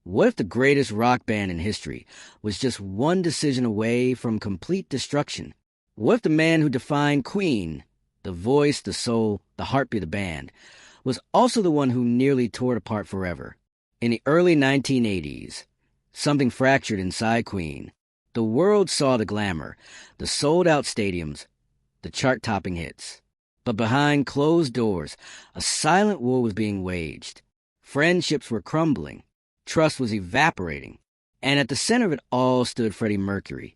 What if the greatest rock band in history was just one decision away from complete destruction? What if the man who defined Queen, the voice, the soul, the heartbeat of the band, was also the one who nearly tore it apart forever? In the early 1980s, something fractured inside Queen. The world saw the glamour, the sold-out stadiums, the chart-topping hits. But behind closed doors, a silent war was being waged. Friendships were crumbling. Trust was evaporating. And at the center of it all stood Freddie Mercury,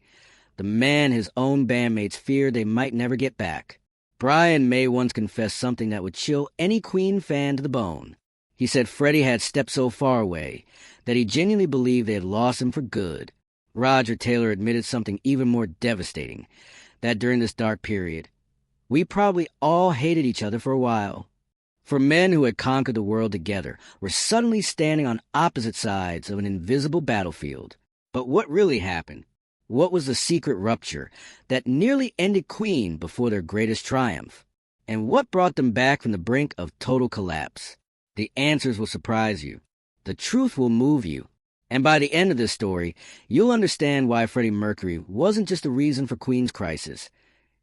the man his own bandmates feared they might never get back. Brian May once confessed something that would chill any Queen fan to the bone. He said Freddie had stepped so far away that he genuinely believed they had lost him for good. Roger Taylor admitted something even more devastating, that during this dark period, we probably all hated each other for a while. For men who had conquered the world together were suddenly standing on opposite sides of an invisible battlefield. But what really happened? What was the secret rupture that nearly ended Queen before their greatest triumph? And what brought them back from the brink of total collapse? The answers will surprise you. The truth will move you. And by the end of this story, you'll understand why Freddie Mercury wasn't just the reason for Queen's crisis.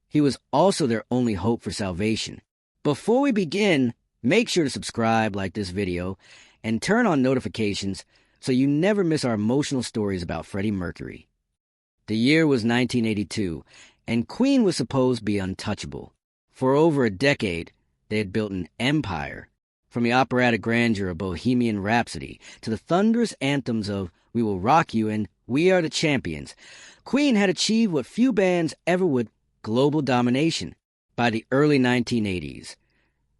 He was also their only hope for salvation. Before we begin, make sure to subscribe, like this video, and turn on notifications so you never miss our emotional stories about Freddie Mercury. The year was 1982, and Queen was supposed to be untouchable. For over a decade, they had built an empire. From the operatic grandeur of Bohemian Rhapsody to the thunderous anthems of We Will Rock You and We Are the Champions, Queen had achieved what few bands ever would: global domination. By the early 1980s,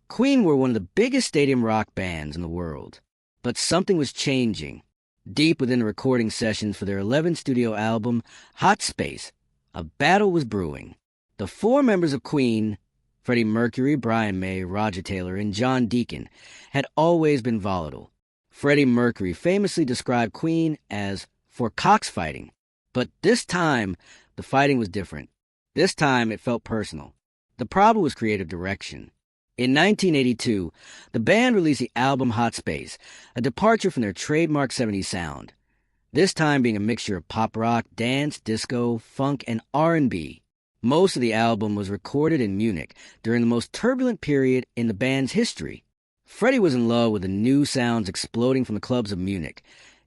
Queen were one of the biggest stadium rock bands in the world. But something was changing. Deep within the recording sessions for their 11th studio album, Hot Space, a battle was brewing. The four members of Queen, Freddie Mercury, Brian May, Roger Taylor, and John Deacon, had always been volatile. Freddie Mercury famously described Queen as for cockfighting. But this time, the fighting was different. This time, it felt personal. The problem was creative direction. In 1982, the band released the album Hot Space, a departure from their trademark 70s sound, this time being a mixture of pop rock, dance, disco, funk, and R&B. Most of the album was recorded in Munich during the most turbulent period in the band's history. Freddie was in love with the new sounds exploding from the clubs of Munich: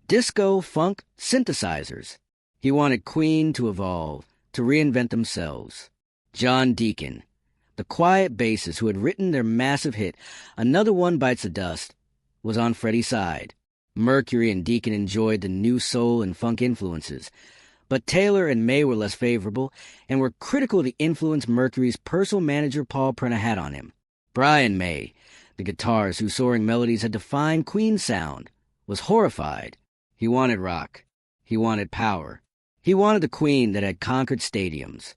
disco, funk, synthesizers. He wanted Queen to evolve, to reinvent themselves. John Deacon, the quiet bassist who had written their massive hit, Another One Bites the Dust, was on Freddie's side. Mercury and Deacon enjoyed the new soul and funk influences, but Taylor and May were less favorable and were critical of the influence Mercury's personal manager Paul Prenter had on him. Brian May, the guitarist whose soaring melodies had defined Queen's sound, was horrified. He wanted rock. He wanted power. He wanted the Queen that had conquered stadiums,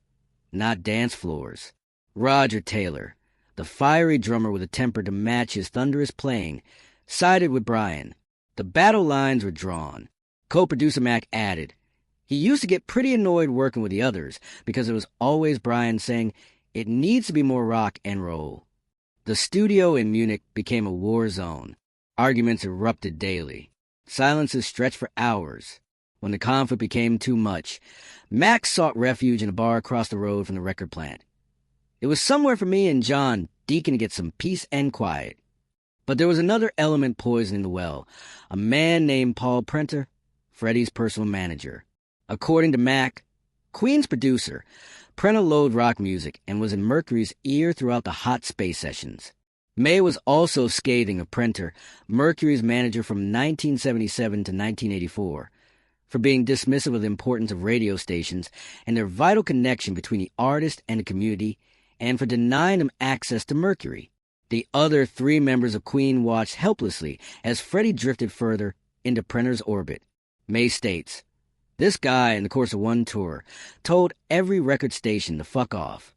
not dance floors. Roger Taylor, the fiery drummer with a temper to match his thunderous playing, sided with Brian. The battle lines were drawn. Co-producer Mac added, he used to get pretty annoyed working with the others because it was always Brian saying, it needs to be more rock and roll. The studio in Munich became a war zone. Arguments erupted daily. Silences stretched for hours. When the conflict became too much, Mac sought refuge in a bar across the road from the record plant. It was somewhere for me and John Deacon to get some peace and quiet. But there was another element poisoning the well, a man named Paul Prenter, Freddie's personal manager. According to Mac, Queen's producer, Prenter loathed rock music and was in Mercury's ear throughout the Hot Space sessions. May was also scathing of Prenter, Mercury's manager from 1977 to 1984, for being dismissive of the importance of radio stations and their vital connection between the artist and the community, and for denying them access to Mercury. The other three members of Queen watched helplessly as Freddie drifted further into Prenter's orbit. May states, this guy, in the course of one tour, told every record station to fuck off.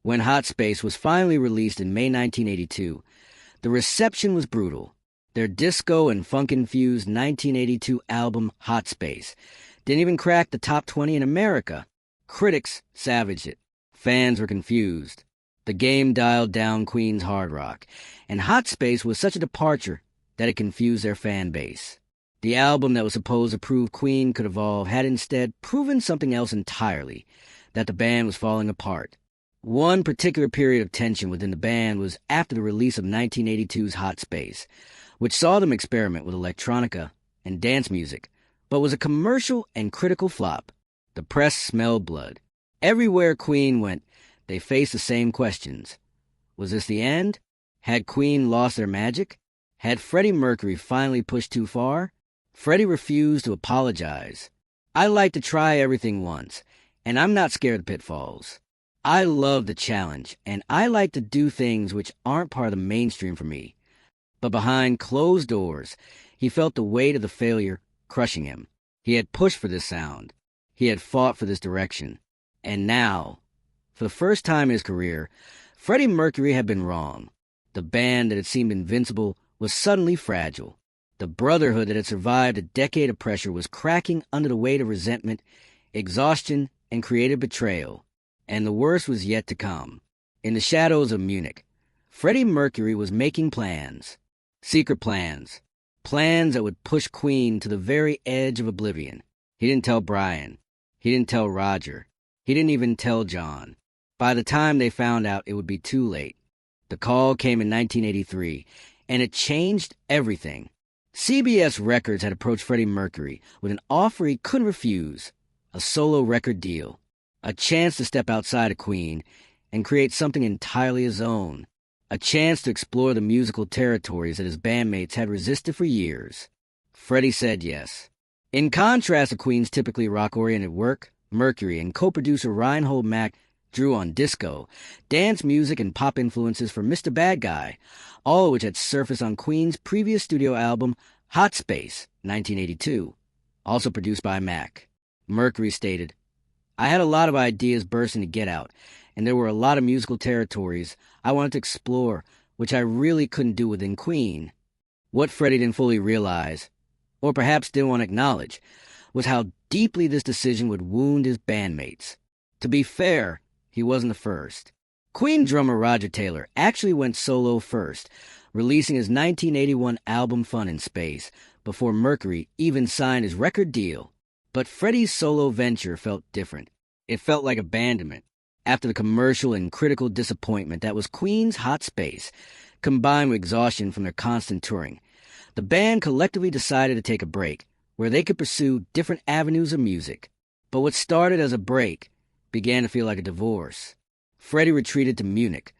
When Hot Space was finally released in May 1982, the reception was brutal. Their disco and funk-infused 1982 album, Hot Space, didn't even crack the top 20 in America. Critics savaged it. Fans were confused. The game dialed down Queen's hard rock, and Hot Space was such a departure that it confused their fan base. The album that was supposed to prove Queen could evolve had instead proven something else entirely, that the band was falling apart. One particular period of tension within the band was after the release of 1982's Hot Space, which saw them experiment with electronica and dance music, but was a commercial and critical flop. The press smelled blood. Everywhere Queen went, they faced the same questions. Was this the end? Had Queen lost their magic? Had Freddie Mercury finally pushed too far? Freddie refused to apologize. "I like to try everything once, and I'm not scared of pitfalls. I love the challenge, and I like to do things which aren't part of the mainstream for me." But behind closed doors, he felt the weight of the failure crushing him. He had pushed for this sound. He had fought for this direction. And now, for the first time in his career, Freddie Mercury had been wrong. The band that had seemed invincible was suddenly fragile. The brotherhood that had survived a decade of pressure was cracking under the weight of resentment, exhaustion, and creative betrayal. And the worst was yet to come. In the shadows of Munich, Freddie Mercury was making plans. Secret plans. Plans that would push Queen to the very edge of oblivion. He didn't tell Brian. He didn't tell Roger. He didn't even tell John. By the time they found out, it would be too late. The call came in 1983, and it changed everything. CBS Records had approached Freddie Mercury with an offer he couldn't refuse, a solo record deal, a chance to step outside of Queen and create something entirely his own, a chance to explore the musical territories that his bandmates had resisted for years. Freddie said yes. In contrast to Queen's typically rock-oriented work, Mercury and co-producer Reinhold Mack drew on disco, dance music, and pop influences from Mr. Bad Guy, all of which had surfaced on Queen's previous studio album, Hot Space, 1982, also produced by Mack. Mercury stated, "I had a lot of ideas bursting to get out, and there were a lot of musical territories I wanted to explore, which I really couldn't do within Queen." What Freddie didn't fully realize, or perhaps didn't want to acknowledge, was how deeply this decision would wound his bandmates. To be fair, he wasn't the first. Queen drummer Roger Taylor actually went solo first, releasing his 1981 album Fun in Space before Mercury even signed his record deal. But Freddie's solo venture felt different. It felt like abandonment. After the commercial and critical disappointment that was Queen's Hot Space, combined with exhaustion from their constant touring, the band collectively decided to take a break, where they could pursue different avenues of music. But what started as a break began to feel like a divorce. Freddie retreated to Munich,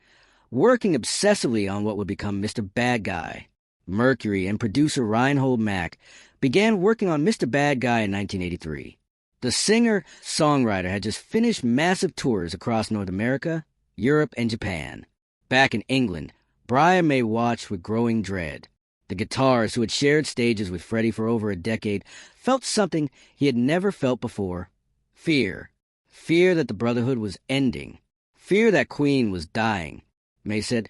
working obsessively on what would become Mr. Bad Guy. Mercury and producer Reinhold Mack began working on Mr. Bad Guy in 1983. The singer-songwriter had just finished massive tours across North America, Europe, and Japan. Back in England, Brian May watched with growing dread. The guitarist, who had shared stages with Freddie for over a decade, felt something he had never felt before. Fear. Fear that the brotherhood was ending. Fear that Queen was dying. May said,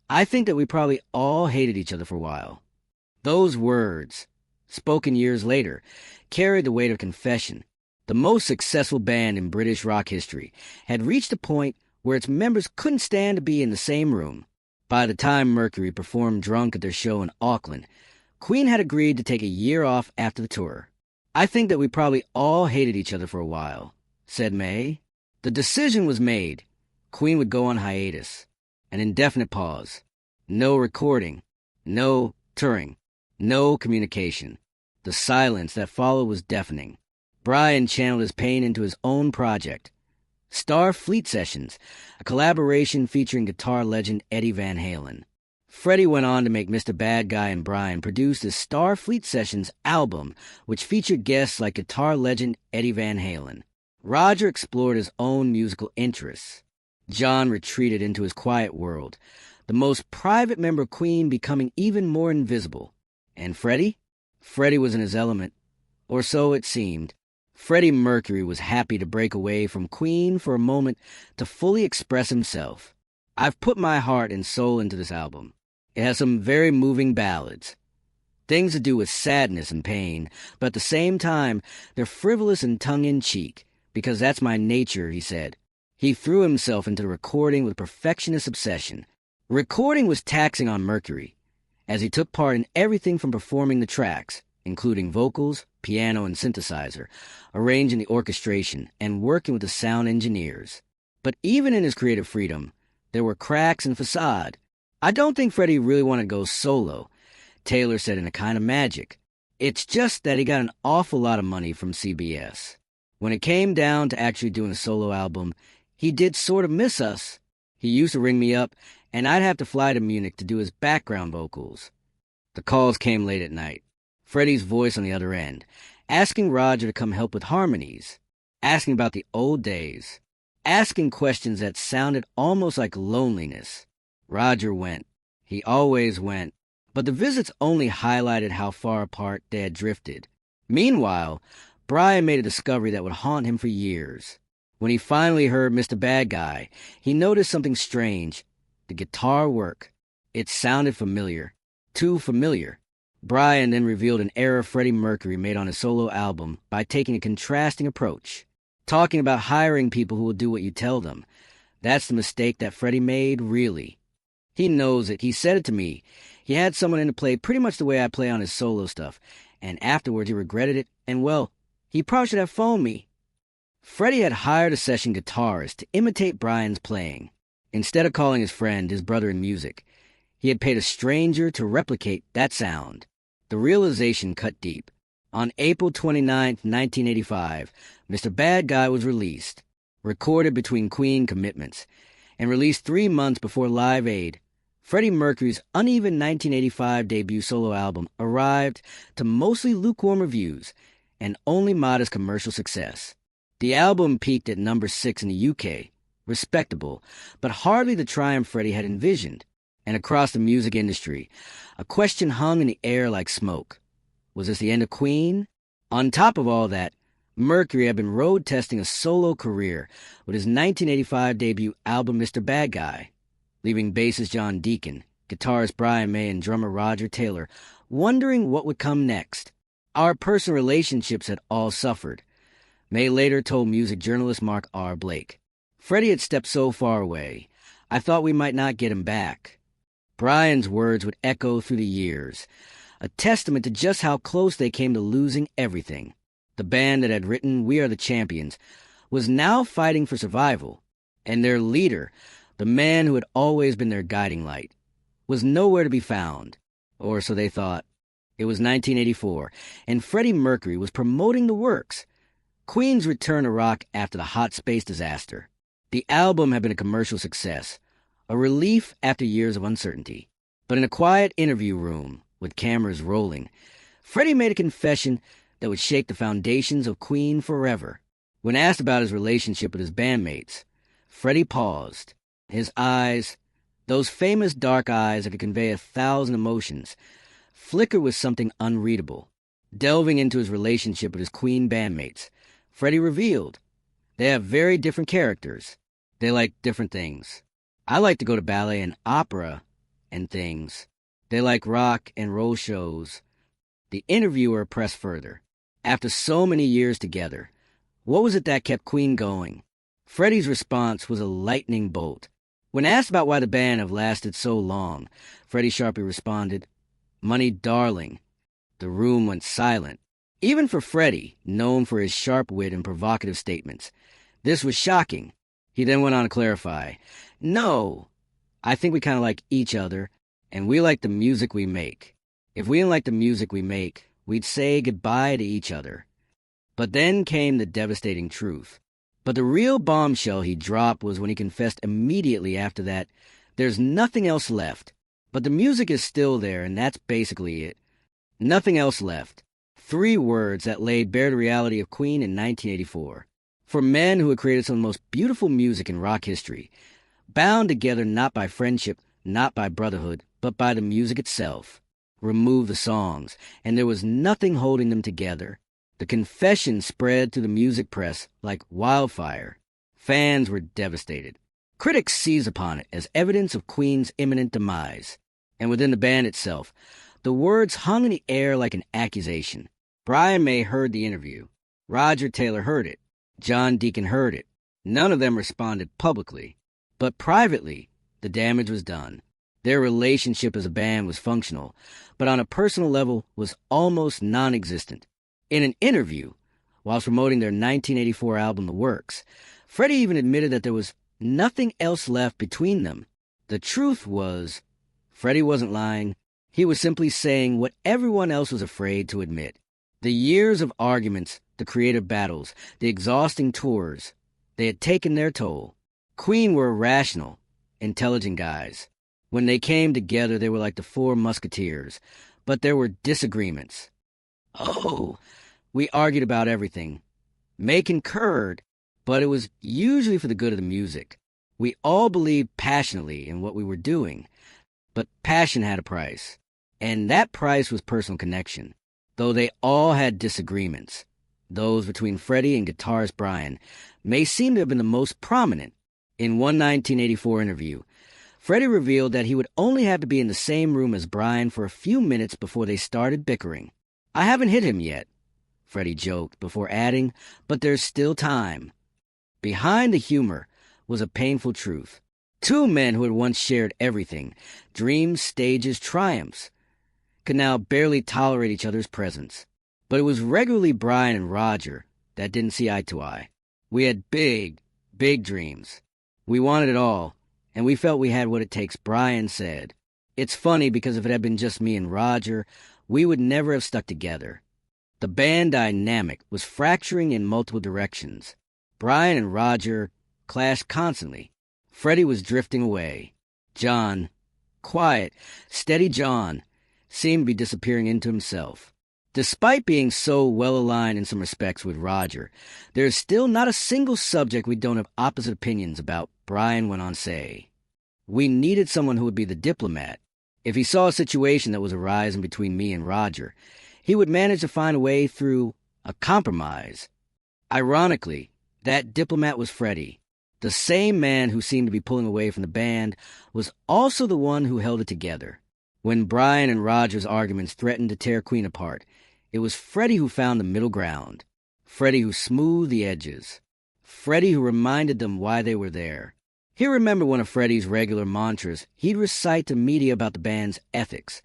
"I think that we probably all hated each other for a while." Those words, spoken years later, carried the weight of confession. The most successful band in British rock history had reached a point where its members couldn't stand to be in the same room. By the time Mercury performed drunk at their show in Auckland, Queen had agreed to take a year off after the tour. "I think that we probably all hated each other for a while," said May. The decision was made. Queen would go on hiatus. An indefinite pause. No recording. No touring. No communication. The silence that followed was deafening. Brian channeled his pain into his own project, Starfleet Sessions, a collaboration featuring guitar legend Eddie Van Halen. Freddie went on to make Mr. Bad Guy, and Brian produced the Starfleet Sessions album, which featured guests like guitar legend Eddie Van Halen. Roger explored his own musical interests. John retreated into his quiet world, the most private member of Queen becoming even more invisible. And Freddie? Freddie was in his element, or so it seemed. Freddie Mercury was happy to break away from Queen for a moment to fully express himself. "I've put my heart and soul into this album. It has some very moving ballads, things to do with sadness and pain, but at the same time, they're frivolous and tongue-in-cheek, because that's my nature," he said. He threw himself into the recording with perfectionist obsession. Recording was taxing on Mercury, as he took part in everything from performing the tracks, including vocals, piano, and synthesizer, arranging the orchestration, and working with the sound engineers. But even in his creative freedom, there were cracks in facade. I don't think Freddie really wanted to go solo, Taylor said in A Kind of Magic. It's just that he got an awful lot of money from CBS. When it came down to actually doing a solo album, he did sort of miss us. He used to ring me up, and I'd have to fly to Munich to do his background vocals. The calls came late at night. Freddie's voice on the other end, asking Roger to come help with harmonies, asking about the old days, asking questions that sounded almost like loneliness. Roger went. He always went. But the visits only highlighted how far apart they had drifted. Meanwhile, Brian made a discovery that would haunt him for years. When he finally heard Mr. Bad Guy, he noticed something strange. The guitar work. It sounded familiar. Too familiar. Brian then revealed an error Freddie Mercury made on his solo album by taking a contrasting approach, talking about hiring people who will do what you tell them. That's the mistake that Freddie made, really. He knows it. He said it to me. He had someone in to play pretty much the way I play on his solo stuff, and afterwards he regretted it, and well, he probably should have phoned me. Freddie had hired a session guitarist to imitate Brian's playing. Instead of calling his friend, his brother in music, he had paid a stranger to replicate that sound. The realization cut deep. On April 29, 1985, Mr. Bad Guy was released, recorded between Queen commitments, and released 3 months before Live Aid. Freddie Mercury's uneven 1985 debut solo album arrived to mostly lukewarm reviews and only modest commercial success. The album peaked at number 6 in the UK, respectable, but hardly the triumph Freddie had envisioned. And across the music industry, a question hung in the air like smoke. Was this the end of Queen? On top of all that, Mercury had been road testing a solo career with his 1985 debut album Mr. Bad Guy, leaving bassist John Deacon, guitarist Brian May, and drummer Roger Taylor wondering what would come next. Our personal relationships had all suffered, May later told music journalist Mark R. Blake. Freddie had stepped so far away, I thought we might not get him back. Brian's words would echo through the years, a testament to just how close they came to losing everything. The band that had written We Are the Champions was now fighting for survival, and their leader, the man who had always been their guiding light, was nowhere to be found, or so they thought. It was 1984, and Freddie Mercury was promoting the works. Queen's return to rock after the Hot Space disaster. The album had been a commercial success, a relief after years of uncertainty. But in a quiet interview room, with cameras rolling, Freddie made a confession that would shake the foundations of Queen forever. When asked about his relationship with his bandmates, Freddie paused. His eyes, those famous dark eyes that could convey 1,000 emotions, flickered with something unreadable. Delving into his relationship with his Queen bandmates, Freddie revealed, they have very different characters. They like different things. I like to go to ballet and opera and things. They like rock and roll shows. The interviewer pressed further. After so many years together, what was it that kept Queen going? Freddie's response was a lightning bolt. When asked about why the band have lasted so long, Freddie sharply responded, "Money, darling." The room went silent. Even for Freddie, known for his sharp wit and provocative statements, this was shocking. He then went on to clarify, "No, I think we kind of like each other, and we like the music we make. If we didn't like the music we make, we'd say goodbye to each other." But then came the devastating truth. But the real bombshell he dropped was when he confessed immediately after that, there's nothing else left. But the music is still there, and that's basically it. Nothing else left. 3 words that laid bare the reality of Queen in 1984. For men who had created some of the most beautiful music in rock history, bound together not by friendship, not by brotherhood, but by the music itself. Remove the songs, and there was nothing holding them together. The confession spread through the music press like wildfire. Fans were devastated. Critics seized upon it as evidence of Queen's imminent demise. And within the band itself, the words hung in the air like an accusation. Brian May heard the interview. Roger Taylor heard it. John Deacon heard it. None of them responded publicly. But privately, the damage was done. Their relationship as a band was functional, but on a personal level was almost non-existent. In an interview, whilst promoting their 1984 album The Works, Freddie even admitted that there was nothing else left between them. The truth was, Freddie wasn't lying. He was simply saying what everyone else was afraid to admit. The years of arguments, the creative battles, the exhausting tours, they had taken their toll. Queen were rational, intelligent guys. When they came together, they were like the Four Musketeers. But there were disagreements. Oh, we argued about everything. May concurred, but it was usually for the good of the music. We all believed passionately in what we were doing, but passion had a price, and that price was personal connection. Though they all had disagreements, those between Freddie and guitarist Brian may seem to have been the most prominent. In one 1984 interview, Freddie revealed that he would only have to be in the same room as Brian for a few minutes before they started bickering. "I haven't hit him yet," Freddie joked, before adding, "but there's still time." Behind the humor was a painful truth. Two men who had once shared everything, dreams, stages, triumphs, could now barely tolerate each other's presence. But it was regularly Brian and Roger that didn't see eye to eye. We had big, big dreams. We wanted it all, and we felt we had what it takes, Brian said. "It's funny because if it had been just me and Roger, we would never have stuck together." The band dynamic was fracturing in multiple directions. Brian and Roger clashed constantly. Freddie was drifting away. John, quiet, steady John, seemed to be disappearing into himself. Despite being so well aligned in some respects with Roger, there is still not a single subject we don't have opposite opinions about, Brian went on to say. We needed someone who would be the diplomat. If he saw a situation that was arising between me and Roger, he would manage to find a way through a compromise. Ironically, that diplomat was Freddie. The same man who seemed to be pulling away from the band was also the one who held it together. When Brian and Roger's arguments threatened to tear Queen apart, it was Freddie who found the middle ground. Freddie who smoothed the edges. Freddie who reminded them why they were there. He remembered one of Freddie's regular mantras he'd recite to media about the band's ethics.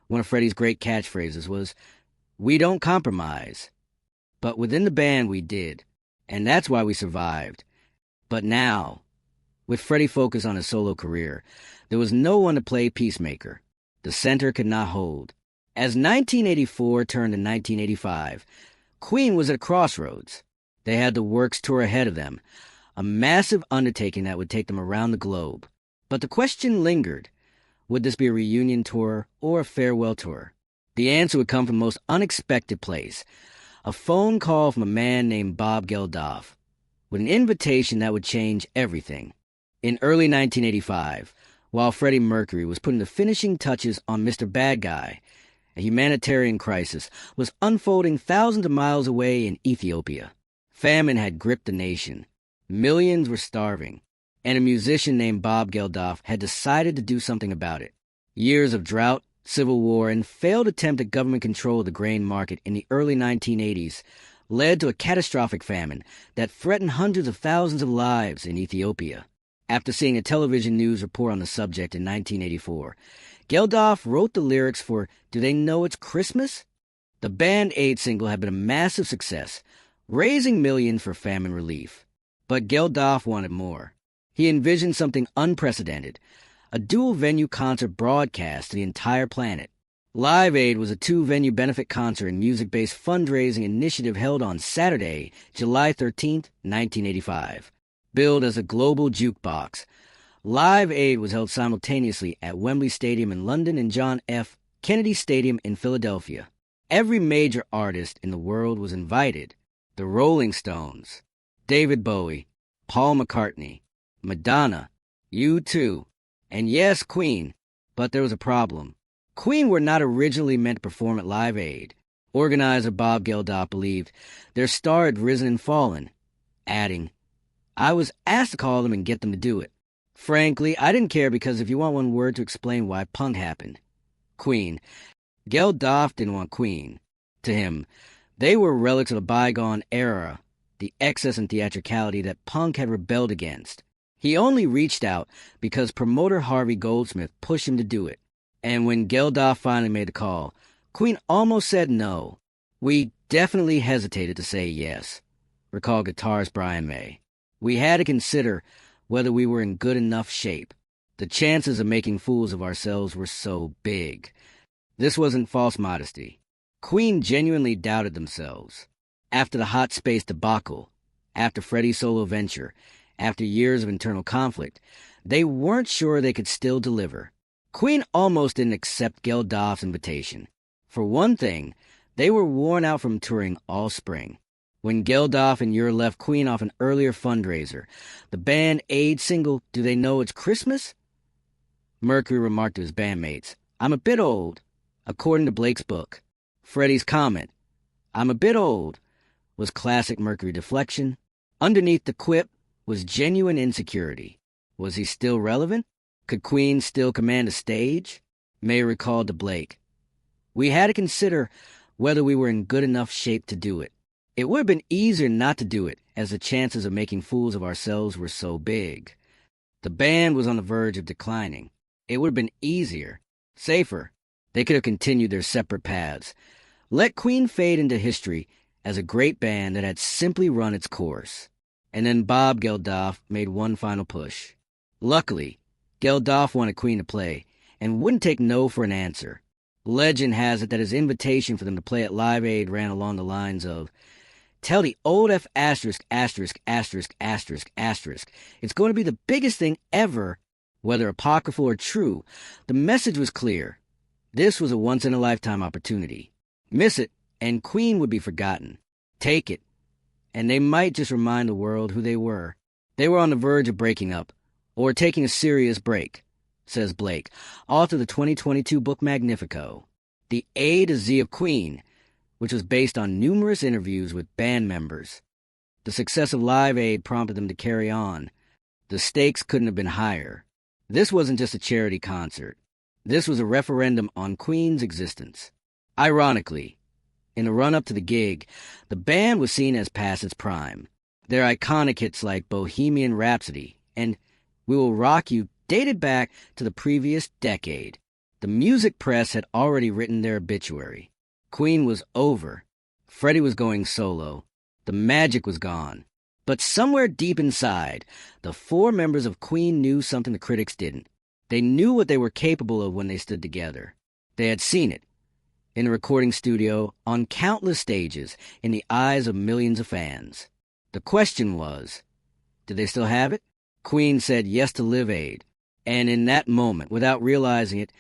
One of Freddie's great catchphrases was, "We don't compromise." But within the band we did, and that's why we survived. But now, with Freddie focused on his solo career, there was no one to play peacemaker. The center could not hold. As 1984 turned to 1985, Queen was at a crossroads. They had the Works tour ahead of them, a massive undertaking that would take them around the globe. But the question lingered. Would this be a reunion tour or a farewell tour? The answer would come from the most unexpected place. A phone call from a man named Bob Geldof, with an invitation that would change everything. In early 1985, while Freddie Mercury was putting the finishing touches on Mr. Bad Guy, a humanitarian crisis was unfolding thousands of miles away in Ethiopia. Famine had gripped the nation. Millions were starving, and a musician named Bob Geldof had decided to do something about it. Years of drought, civil war, and failed attempt at government control of the grain market in the early 1980s led to a catastrophic famine that threatened hundreds of thousands of lives in Ethiopia. After seeing a television news report on the subject in 1984, Geldof wrote the lyrics for Do They Know It's Christmas? The Band Aid single had been a massive success, raising millions for famine relief. But Geldof wanted more. He envisioned something unprecedented, a dual-venue concert broadcast to the entire planet. Live Aid was a two-venue benefit concert and music-based fundraising initiative held on Saturday, July 13, 1985. Billed as a global jukebox, Live Aid was held simultaneously at Wembley Stadium in London and John F. Kennedy Stadium in Philadelphia. Every major artist in the world was invited. The Rolling Stones, David Bowie, Paul McCartney, Madonna, U2, and yes, Queen. But there was a problem. Queen were not originally meant to perform at Live Aid. Organizer Bob Geldof believed their star had risen and fallen, adding, "I was asked to call them and get them to do it. Frankly, I didn't care because if you want one word to explain why punk happened. Queen. Geldof didn't want Queen. To him, they were relics of a bygone era, the excess and theatricality that punk had rebelled against. He only reached out because promoter Harvey Goldsmith pushed him to do it. And when Geldof finally made the call, Queen almost said no. We definitely hesitated to say yes, recalled guitarist Brian May. We had to consider whether we were in good enough shape. The chances of making fools of ourselves were so big. This wasn't false modesty. Queen genuinely doubted themselves. After the Hot Space debacle, after Freddie's solo venture, after years of internal conflict, they weren't sure they could still deliver. Queen almost didn't accept Geldof's invitation. For one thing, they were worn out from touring all spring. When Geldof and Ure left Queen off an earlier fundraiser, the band AIDS single, Do They Know It's Christmas? Mercury remarked to his bandmates, I'm a bit old, according to Blake's book. Freddie's comment, I'm a bit old, was classic Mercury deflection. Underneath the quip was genuine insecurity. Was he still relevant? Could Queen still command a stage? May recalled to Blake, we had to consider whether we were in good enough shape to do it. It would have been easier not to do it, as the chances of making fools of ourselves were so big. The band was on the verge of declining. It would have been easier, safer. They could have continued their separate paths. Let Queen fade into history as a great band that had simply run its course. And then Bob Geldof made one final push. Luckily, Geldof wanted Queen to play, and wouldn't take no for an answer. Legend has it that his invitation for them to play at Live Aid ran along the lines of, tell the old F***, it's going to be the biggest thing ever, whether apocryphal or true. The message was clear. This was a once-in-a-lifetime opportunity. Miss it, and Queen would be forgotten. Take it, and they might just remind the world who they were. They were on the verge of breaking up, or taking a serious break, says Blake, author of the 2022 book Magnifico, The A to Z of Queen, which was based on numerous interviews with band members. The success of Live Aid prompted them to carry on. The stakes couldn't have been higher. This wasn't just a charity concert. This was a referendum on Queen's existence. Ironically, in the run-up to the gig, the band was seen as past its prime. Their iconic hits like Bohemian Rhapsody and We Will Rock You dated back to the previous decade. The music press had already written their obituary. Queen was over. Freddie was going solo. The magic was gone. But somewhere deep inside, the four members of Queen knew something the critics didn't. They knew what they were capable of when they stood together. They had seen it. In the recording studio, on countless stages, in the eyes of millions of fans. The question was, did they still have it? Queen said yes to Live Aid. And in that moment, without realizing it,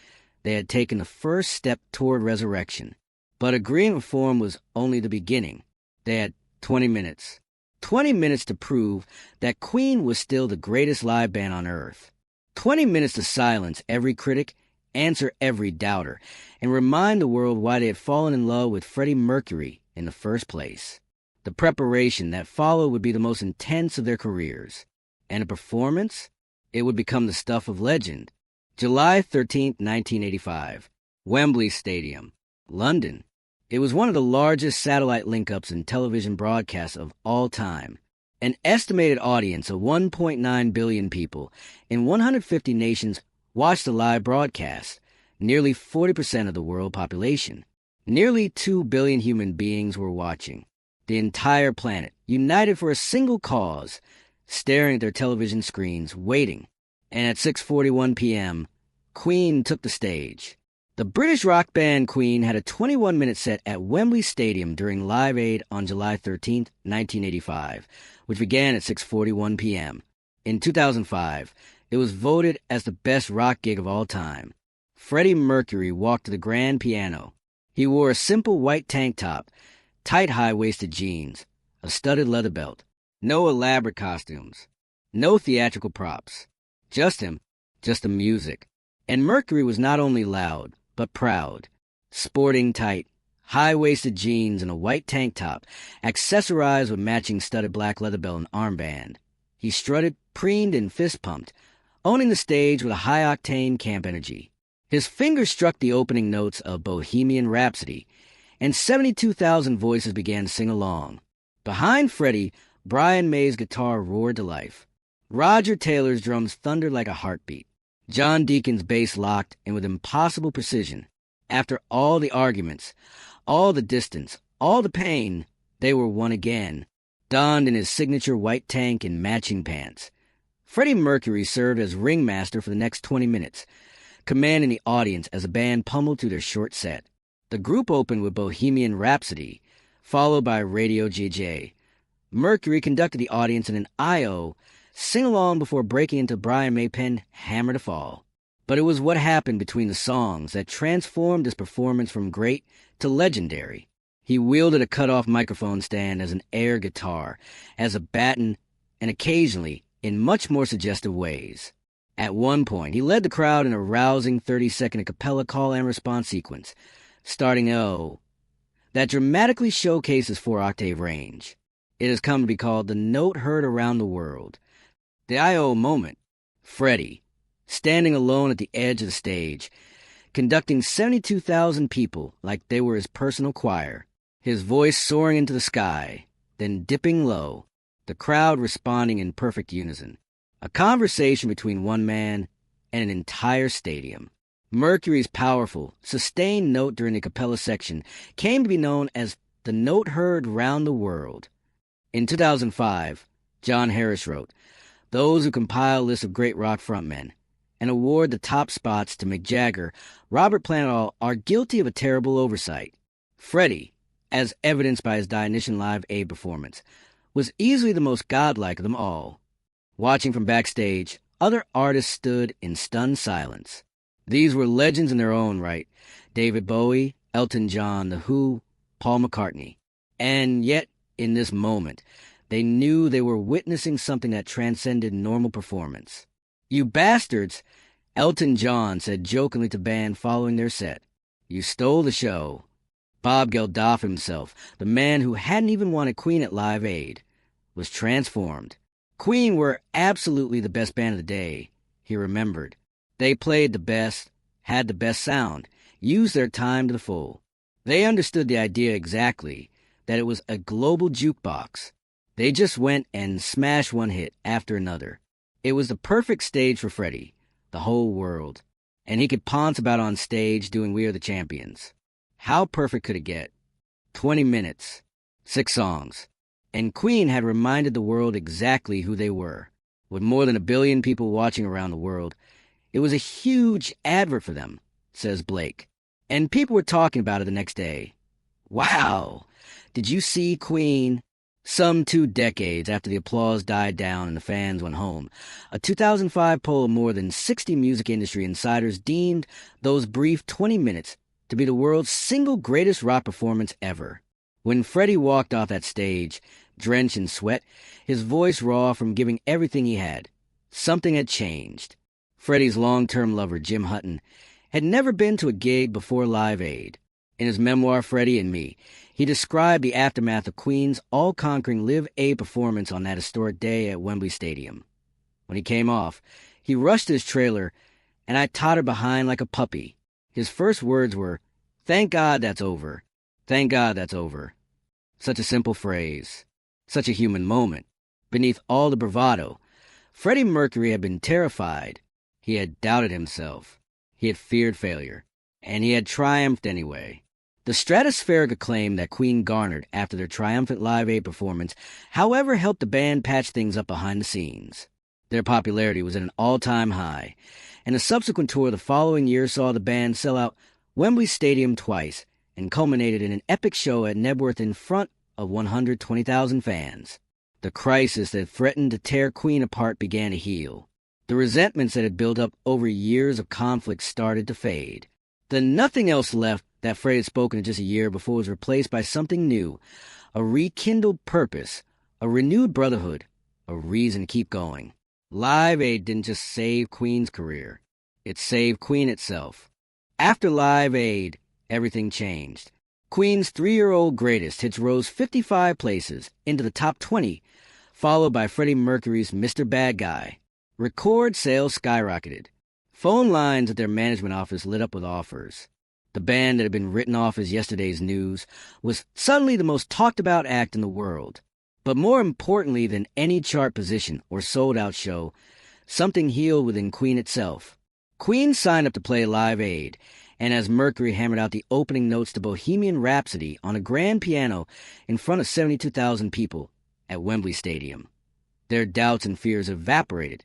they had taken the first step toward resurrection. But agreeing to form was only the beginning. They had 20 minutes. 20 minutes to prove that Queen was still the greatest live band on earth. 20 minutes to silence every critic, answer every doubter, and remind the world why they had fallen in love with Freddie Mercury in the first place. The preparation that followed would be the most intense of their careers. And a performance? It would become the stuff of legend. July 13, 1985. Wembley Stadium, London. It was one of the largest satellite link-ups in television broadcasts of all time. An estimated audience of 1.9 billion people in 150 nations watched the live broadcast, nearly 40% of the world population. Nearly 2 billion human beings were watching. The entire planet, united for a single cause, staring at their television screens, waiting. And at 6:41 p.m., Queen took the stage. The British rock band Queen had a 21-minute set at Wembley Stadium during Live Aid on July 13, 1985, which began at 6:41 p.m. In 2005, it was voted as the best rock gig of all time. Freddie Mercury walked to the grand piano. He wore a simple white tank top, tight high-waisted jeans, a studded leather belt. No elaborate costumes. No theatrical props. Just him. Just the music. And Mercury was not only loud, but proud. Sporting tight, high-waisted jeans and a white tank top, accessorized with matching studded black leather belt and armband. He strutted, preened, and fist-pumped, owning the stage with a high-octane camp energy. His fingers struck the opening notes of Bohemian Rhapsody, and 72,000 voices began to sing along. Behind Freddie, Brian May's guitar roared to life. Roger Taylor's drums thundered like a heartbeat. John Deacon's bass locked and with impossible precision. After all the arguments, all the distance, all the pain, they were one again, donned in his signature white tank and matching pants. Freddie Mercury served as ringmaster for the next 20 minutes, commanding the audience as the band pummeled through their short set. The group opened with Bohemian Rhapsody, followed by Radio JJ. Mercury conducted the audience in an I.O. sing-along before breaking into Brian May penned Hammer to Fall. But it was what happened between the songs that transformed his performance from great to legendary. He wielded a cut-off microphone stand as an air guitar, as a baton, and occasionally in much more suggestive ways. At one point, he led the crowd in a rousing 30-second a cappella call and response sequence, starting O, that dramatically showcases 4-octave range. It has come to be called the note heard around the world. The I.O. moment, Freddie, standing alone at the edge of the stage, conducting 72,000 people like they were his personal choir, his voice soaring into the sky, then dipping low, the crowd responding in perfect unison. A conversation between one man and an entire stadium. Mercury's powerful, sustained note during the cappella section came to be known as the note heard round the world. In 2005, John Harris wrote, "Those who compile lists of great rock frontmen and award the top spots to Mick Jagger, Robert Plant et al. Are guilty of a terrible oversight. Freddie, as evidenced by his Dionysian Live Aid performance, was easily the most godlike of them all." Watching from backstage, other artists stood in stunned silence. These were legends in their own right: David Bowie, Elton John, The Who, Paul McCartney. And yet, in this moment, they knew they were witnessing something that transcended normal performance. "You bastards," Elton John said jokingly to band following their set. "You stole the show." Bob Geldof himself, the man who hadn't even wanted Queen at Live Aid, was transformed. Queen were absolutely the best band of the day, he remembered. They played the best, had the best sound, used their time to the full. They understood the idea exactly, that it was a global jukebox. They just went and smashed one hit after another. It was the perfect stage for Freddie, the whole world. And he could ponce about on stage doing We Are the Champions. How perfect could it get? 20 minutes, 6 songs. And Queen had reminded the world exactly who they were. With more than 1 billion people watching around the world, it was a huge advert for them, says Blake. And people were talking about it the next day. Wow! Did you see Queen? Some 2 decades after the applause died down and the fans went home, a 2005 poll of more than 60 music industry insiders deemed those brief 20 minutes to be the world's single greatest rock performance ever. When Freddie walked off that stage, drenched in sweat, his voice raw from giving everything he had, something had changed. Freddie's long-term lover, Jim Hutton, had never been to a gig before Live Aid. In his memoir, Freddie and Me, he described the aftermath of Queen's all-conquering Live Aid performance on that historic day at Wembley Stadium. When he came off, he rushed to his trailer, and I tottered behind like a puppy. His first words were, "Thank God that's over. Thank God that's over." Such a simple phrase. Such a human moment. Beneath all the bravado, Freddie Mercury had been terrified. He had doubted himself. He had feared failure. And he had triumphed anyway. The stratospheric acclaim that Queen garnered after their triumphant Live Aid performance, however, helped the band patch things up behind the scenes. Their popularity was at an all-time high, and a subsequent tour the following year saw the band sell out Wembley Stadium twice and culminated in an epic show at Nebworth in front of 120,000 fans. The crisis that threatened to tear Queen apart began to heal. The resentments that had built up over years of conflict started to fade. The nothing else left that Freddie had spoken just a year before was replaced by something new, a rekindled purpose, a renewed brotherhood, a reason to keep going. Live Aid didn't just save Queen's career. It saved Queen itself. After Live Aid, everything changed. Queen's 3-year-old greatest hits rose 55 places into the top 20, followed by Freddie Mercury's Mr. Bad Guy. Record sales skyrocketed. Phone lines at their management office lit up with offers. The band that had been written off as yesterday's news was suddenly the most talked-about act in the world. But more importantly than any chart position or sold-out show, something healed within Queen itself. Queen signed up to play Live Aid, and as Mercury hammered out the opening notes to Bohemian Rhapsody on a grand piano in front of 72,000 people at Wembley Stadium, their doubts and fears evaporated,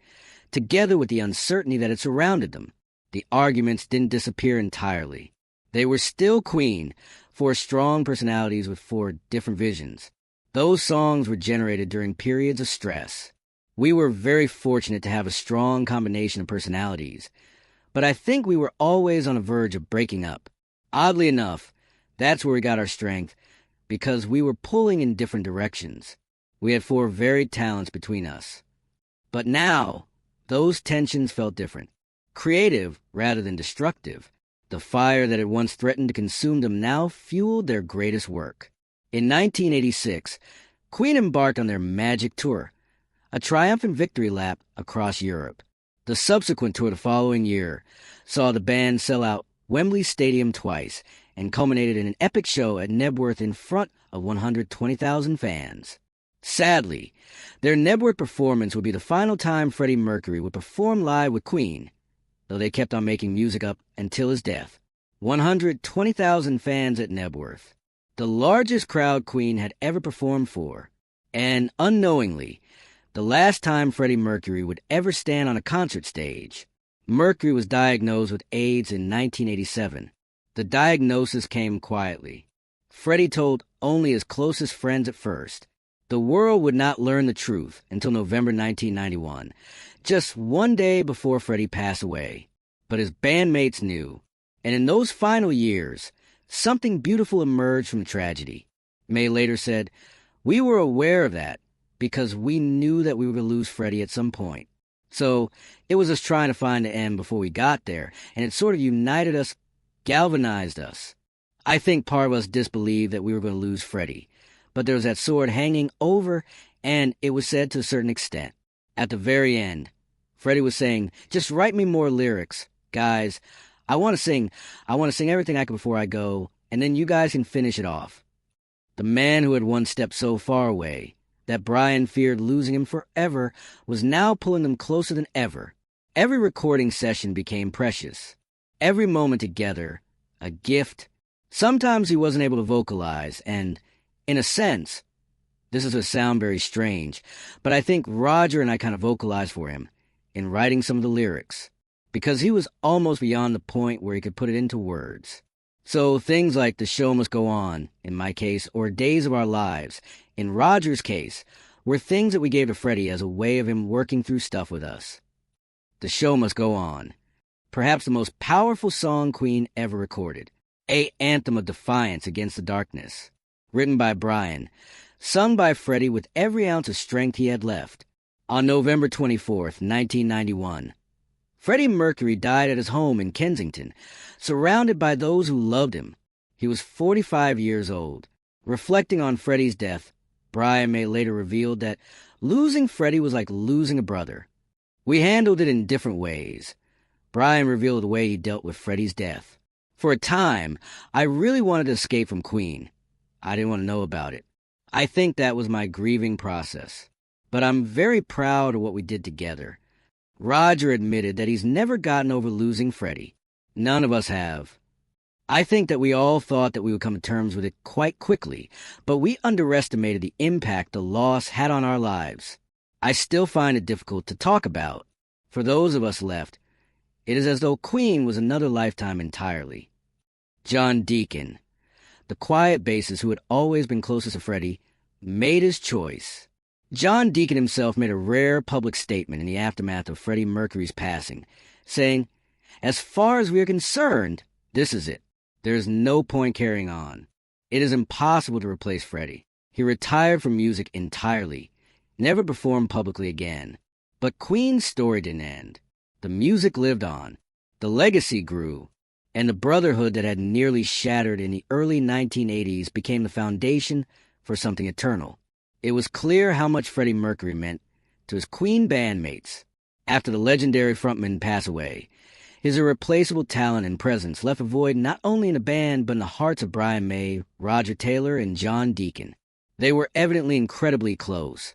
together with the uncertainty that had surrounded them. The arguments didn't disappear entirely. They were still Queen, four strong personalities with four different visions. Those songs were generated during periods of stress. We were very fortunate to have a strong combination of personalities, but I think we were always on the verge of breaking up. Oddly enough, that's where we got our strength, because we were pulling in different directions. We had four varied talents between us. But now, those tensions felt different. Creative rather than destructive. The fire that had once threatened to consume them now fueled their greatest work. In 1986, Queen embarked on their Magic Tour, a triumphant victory lap across Europe. The subsequent tour the following year saw the band sell out Wembley Stadium twice and culminated in an epic show at Knebworth in front of 120,000 fans. Sadly, their Knebworth performance would be the final time Freddie Mercury would perform live with Queen, though they kept on making music up until his death. 120,000 fans at Knebworth, the largest crowd Queen had ever performed for, and unknowingly, the last time Freddie Mercury would ever stand on a concert stage. Mercury was diagnosed with AIDS in 1987. The diagnosis came quietly. Freddie told only his closest friends at first. The world would not learn the truth until November 1991, just one day before Freddie passed away. But his bandmates knew, and in those final years, something beautiful emerged from the tragedy. May later said, "We were aware of that because we knew that we were going to lose Freddie at some point. So it was us trying to find the end before we got there, and it sort of united us, galvanized us. I think part of us disbelieved that we were going to lose Freddie, but there was that sword hanging over, and it was said to a certain extent. At the very end, Freddie was saying, 'Just write me more lyrics. Guys, I want to sing everything I can before I go, and then you guys can finish it off.' The man who had once stepped so far away that Brian feared losing him forever was now pulling them closer than ever. Every recording session became precious. Every moment together, a gift. Sometimes he wasn't able to vocalize, and in a sense, this is going to sound very strange, but I think Roger and I kind of vocalized for him in writing some of the lyrics, because he was almost beyond the point where he could put it into words. So things like The Show Must Go On, in my case, or Days of Our Lives, in Roger's case, were things that we gave to Freddie as a way of him working through stuff with us. The Show Must Go On, perhaps the most powerful song Queen ever recorded, an anthem of defiance against the darkness. Written by Brian, sung by Freddie with every ounce of strength he had left. On November 24th, 1991, Freddie Mercury died at his home in Kensington, surrounded by those who loved him. He was 45 years old. Reflecting on Freddie's death, Brian May later revealed that losing Freddie was like losing a brother. We handled it in different ways. Brian revealed the way he dealt with Freddie's death. For a time, I really wanted to escape from Queen. I didn't want to know about it. I think that was my grieving process. But I'm very proud of what we did together. Roger admitted that he's never gotten over losing Freddie. None of us have. I think that we all thought that we would come to terms with it quite quickly, but we underestimated the impact the loss had on our lives. I still find it difficult to talk about. For those of us left, it is as though Queen was another lifetime entirely. John Deacon, the quiet bassist who had always been closest to Freddie, made his choice. John Deacon himself made a rare public statement in the aftermath of Freddie Mercury's passing, saying, "As far as we are concerned, this is it. There is no point carrying on. It is impossible to replace Freddie. He retired from music entirely, never performed publicly again. But Queen's story didn't end. The music lived on. The legacy grew. And the brotherhood that had nearly shattered in the early 1980s became the foundation for something eternal. It was clear how much Freddie Mercury meant to his Queen bandmates. After the legendary frontman passed away, his irreplaceable talent and presence left a void not only in the band but in the hearts of Brian May, Roger Taylor, and John Deacon. They were evidently incredibly close,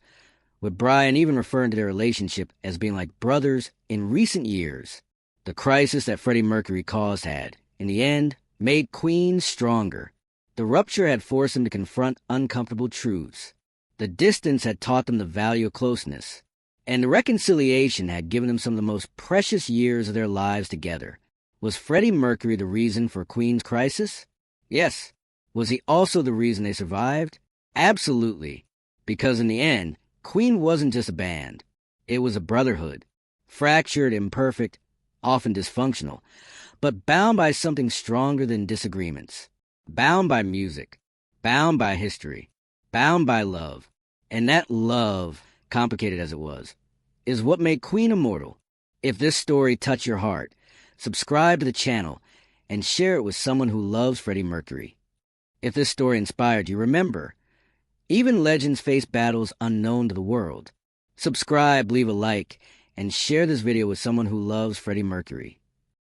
with Brian even referring to their relationship as being like brothers in recent years. The crisis that Freddie Mercury caused had, in the end, made Queen stronger. The rupture had forced them to confront uncomfortable truths. The distance had taught them the value of closeness. And the reconciliation had given them some of the most precious years of their lives together. Was Freddie Mercury the reason for Queen's crisis? Yes. Was he also the reason they survived? Absolutely. Because in the end, Queen wasn't just a band. It was a brotherhood. Fractured, imperfect, often dysfunctional, but bound by something stronger than disagreements. Bound by music. Bound by history. Bound by love. And that love, complicated as it was, is what made Queen immortal. If this story touched your heart, subscribe to the channel and share it with someone who loves Freddie Mercury. If this story inspired you, remember, even legends face battles unknown to the world. Subscribe, leave a like, and share this video with someone who loves Freddie Mercury.